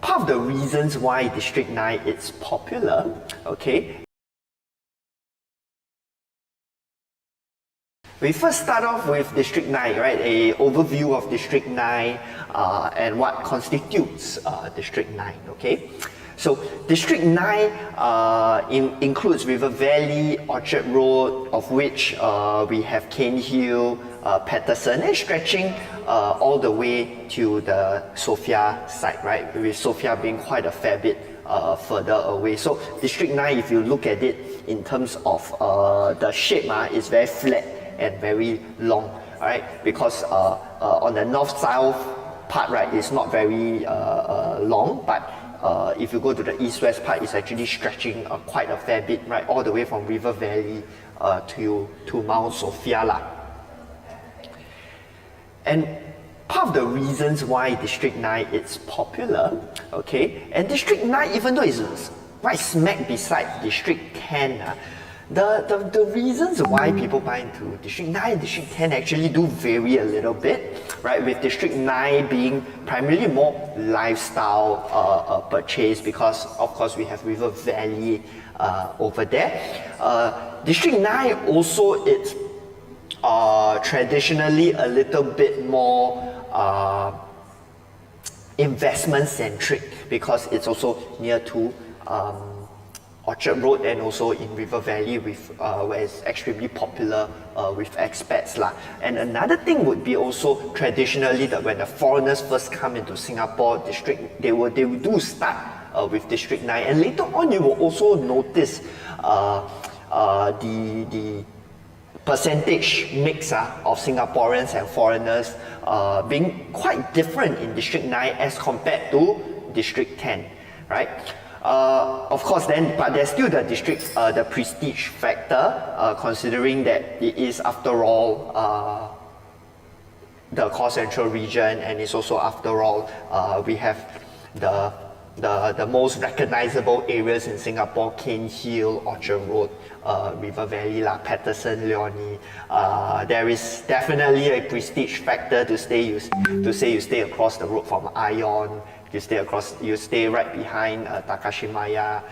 part of the reasons why District 9 is popular, okay, we first start off with District 9, right? An overview of District 9 and what constitutes District 9, okay? So District 9 includes River Valley, Orchard Road, of which we have Cairnhill, Paterson, and stretching all the way to the Sophia site, right? With Sophia being quite a fair bit further away. So District 9, if you look at it in terms of the shape, it's very flat and very long, right? Because on the north-south part, right, it's not very long, but if you go to the east-west part, it's actually stretching quite a fair bit, right, all the way from River Valley to Mount Sophia lah. And part of the reasons why District 9 is popular, okay, and District 9, even though it's right smack beside District 10, the reasons why people buy into District 9 and District 10 actually do vary a little bit, right? With District 9 being primarily more lifestyle purchase, because of course we have River Valley over there. District 9 also, it's traditionally a little bit more investment-centric, because it's also near to Orchard Road and also in River Valley, with where it's extremely popular with expats lah. And another thing would be also traditionally that when the foreigners first come into Singapore, they will do start with District 9, and later on you will also notice the percentage mix of Singaporeans and foreigners being quite different in District 9 as compared to District 10, right? Of course then, but there's still the the prestige factor, considering that it is after all the core central region, and it's also after all we have the most recognizable areas in Singapore: Cairnhill, Orchard Road, River Valley, Paterson, Leonie. There is definitely a prestige factor to say you stay across the road from Ion. You stay right behind Takashimaya.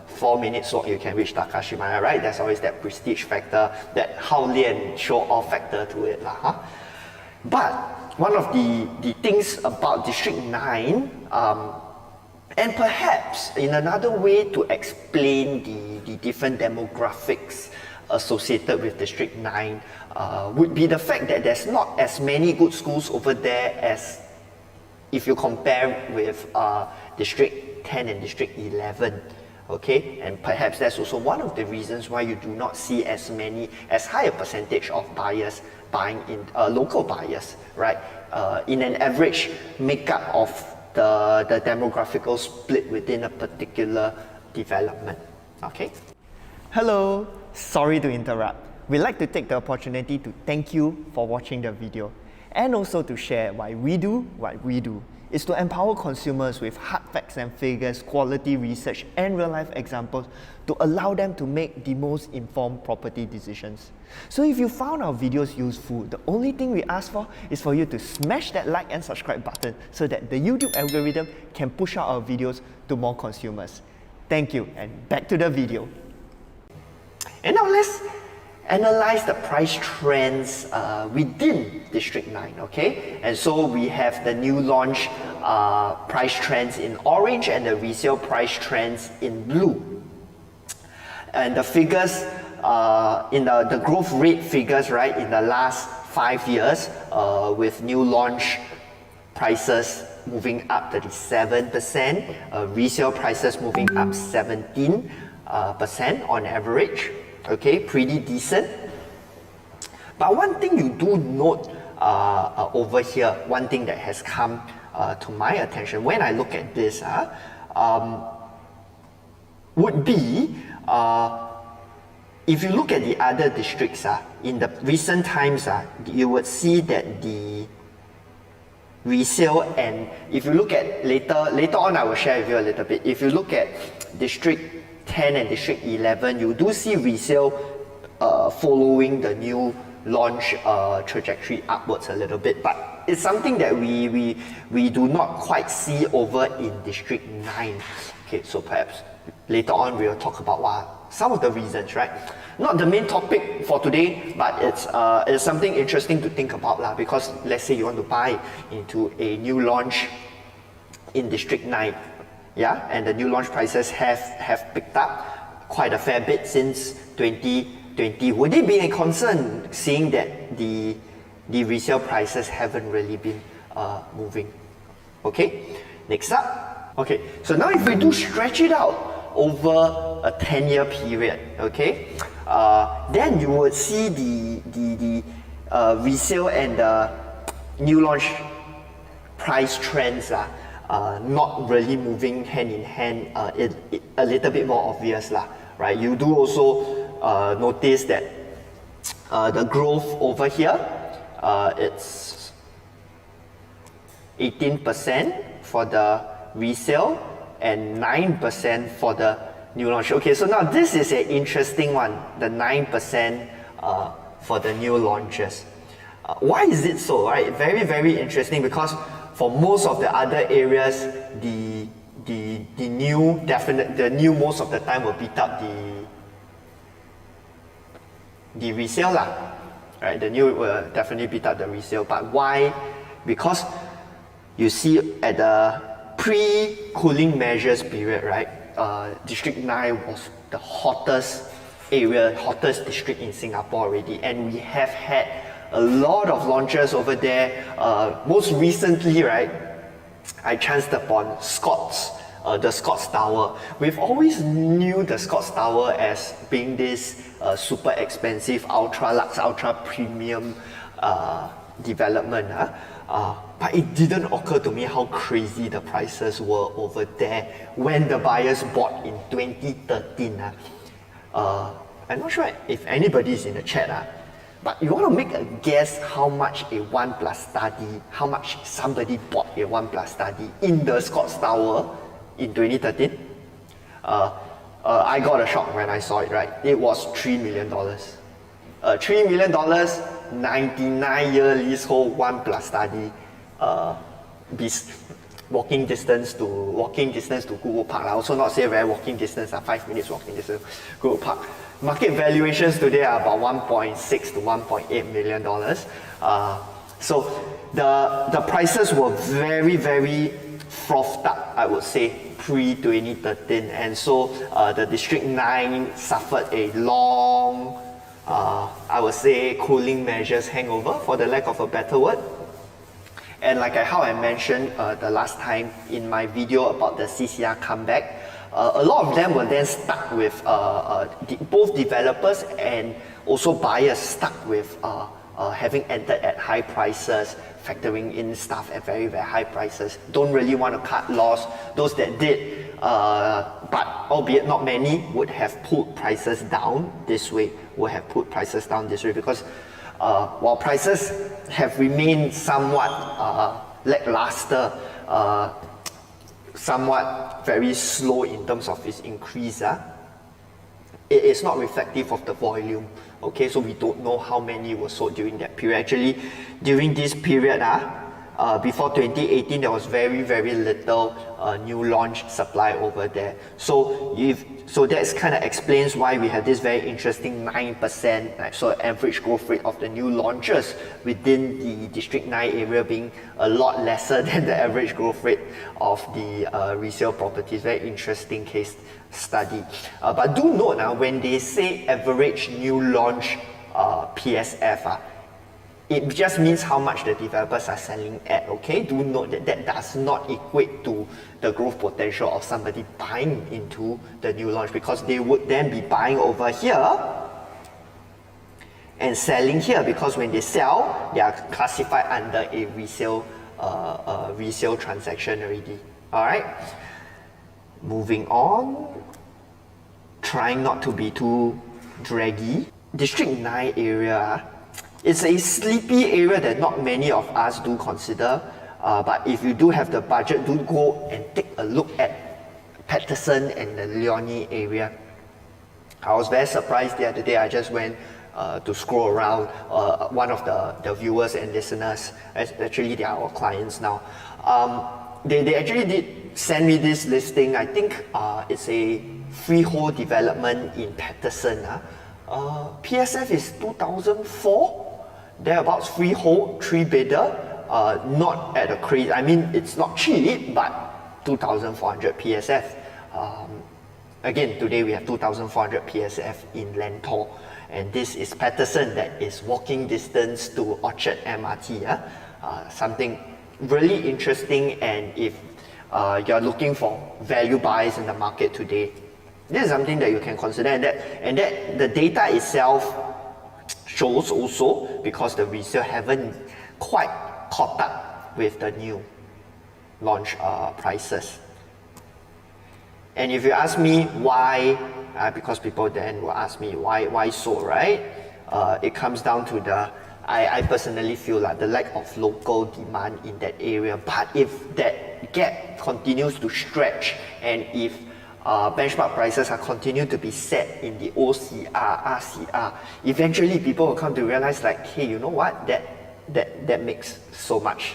4 minutes walk you can reach Takashimaya, right? There's always that prestige factor, that hao lian show off factor to it lah. Huh? But one of the things about District 9, and perhaps in another way to explain the different demographics associated with District 9, would be the fact that there's not as many good schools over there as if you compare with District 10 and District 11, okay? And perhaps that's also one of the reasons why you do not see as high a percentage of buyers buying in local buyers, right? In an average makeup of the demographical split within a particular development, okay? Hello, sorry to interrupt. We'd like to take the opportunity to thank you for watching the video, and also to share why we do what we do, is to empower consumers with hard facts and figures, quality research, and real-life examples to allow them to make the most informed property decisions. So if you found our videos useful, the only thing we ask for is for you to smash that like and subscribe button so that the YouTube algorithm can push out our videos to more consumers. Thank you, and back to the video. And now let's analyze the price trends within District 9, okay? And so we have the new launch price trends in orange and the resale price trends in blue. And the figures, in the growth rate figures, right, in the last 5 years, with new launch prices moving up 37%, resale prices moving up 17% on average. Okay, pretty decent. But one thing you do note over here, one thing that has come to my attention when I look at this would be if you look at the other districts in the recent times, you would see that the resale, and if you look at later on I will share with you a little bit, if you look at District 10 and District 11, you do see resale following the new launch trajectory upwards a little bit, but it's something that we do not quite see over in District 9. Okay, so perhaps later on we will talk about some of the reasons, right? Not the main topic for today, but it's something interesting to think about lah, because let's say you want to buy into a new launch in District 9, yeah, and the new launch prices have picked up quite a fair bit since 2020. Would it be a concern seeing that the resale prices haven't really been moving? Okay, next up. Okay, so now if we do stretch it out over a 10-year period, okay, then you would see the resale and the new launch price trends not really moving hand in hand, a little bit more obvious lah, right? You do also notice that the growth over here, it's 18% for the resale and 9% for the new launch. Okay, so now this is an interesting one, the 9% for the new launches. Why is it so, right? Very, very interesting, because for most of the other areas, the new most of the time will beat up the resale lah, right? The new will definitely beat up the resale. But why? Because you see at the pre-cooling measures period, right? District 9 was the hottest area, hottest district in Singapore already, and we have had a lot of launches over there. Most recently, right, I chanced upon Scott's, the Scott's Tower. We've always knew the Scott's Tower as being this super expensive, ultra lux, ultra premium development. But it didn't occur to me how crazy the prices were over there when the buyers bought in 2013. I'm not sure if anybody is in the chat, but you want to make a guess how much a 1+ study, how much somebody bought a 1+ study in the Scott's Tower in 2013? I got a shock when I saw it, right? It was $3 million. $3 million, 99-year leasehold, 1+ study, walking distance to Google Park. I also not say very walking distance, 5 minutes walking distance to Google Park. Market valuations today are about $1.6 to $1.8 million. So the prices were very, very frothed up, I would say, pre-2013, and so the District 9 suffered a long, I would say, cooling measures hangover, for the lack of a better word. And like how I mentioned the last time in my video about the CCR comeback, a lot of them were then stuck with, both developers and also buyers stuck with having entered at high prices, factoring in stuff at very, very high prices, don't really want to cut loss. Those that did, but albeit not many, would have pulled prices down this way, because while prices have remained somewhat lackluster, somewhat very slow in terms of its increase, it is not reflective of the volume. Okay, so we don't know how many were sold during that period. Actually, during this period, before 2018, there was very, very little new launch supply over there. So that kind of explains why we have this very interesting 9%, right? So average growth rate of the new launches within the District 9 area being a lot lesser than the average growth rate of the resale properties. Very interesting case study. But do note now, when they say average new launch PSF, it just means how much the developers are selling at, okay? Do note that that does not equate to the growth potential of somebody buying into the new launch, because they would then be buying over here and selling here, because when they sell, they are classified under a resale transaction already. Alright? Moving on, trying not to be too draggy. District 9 area, it's a sleepy area that not many of us do consider, but if you do have the budget, do go and take a look at Paterson and the Leonie area. I was very surprised the other day. I just went to scroll around. One of the viewers and listeners, actually they are our clients now, they actually did send me this listing. I think it's a freehold development in Paterson. PSF is 2004, thereabouts, freehold, 3-bidder. Not at a crazy, I mean, it's not cheap, but 2,400 PSF. Again, today we have 2,400 PSF in Lentor, and this is Paterson, that is walking distance to Orchard MRT. Something really interesting, and if you're looking for value buys in the market today, this is something that you can consider, and that the data itself shows also, because the resale haven't quite caught up with the new launch prices. And if you ask me why, because people then will ask me why so, right? It comes down to I personally feel like the lack of local demand in that area. But if that gap continues to stretch, and if benchmark prices are continue to be set in the OCR, RCR, eventually people will come to realize like, hey, you know what, that makes so much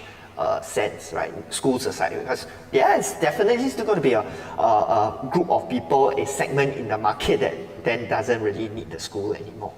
sense, right? Schools aside, because it's definitely still going to be a group of people, a segment in the market that then doesn't really need the school anymore.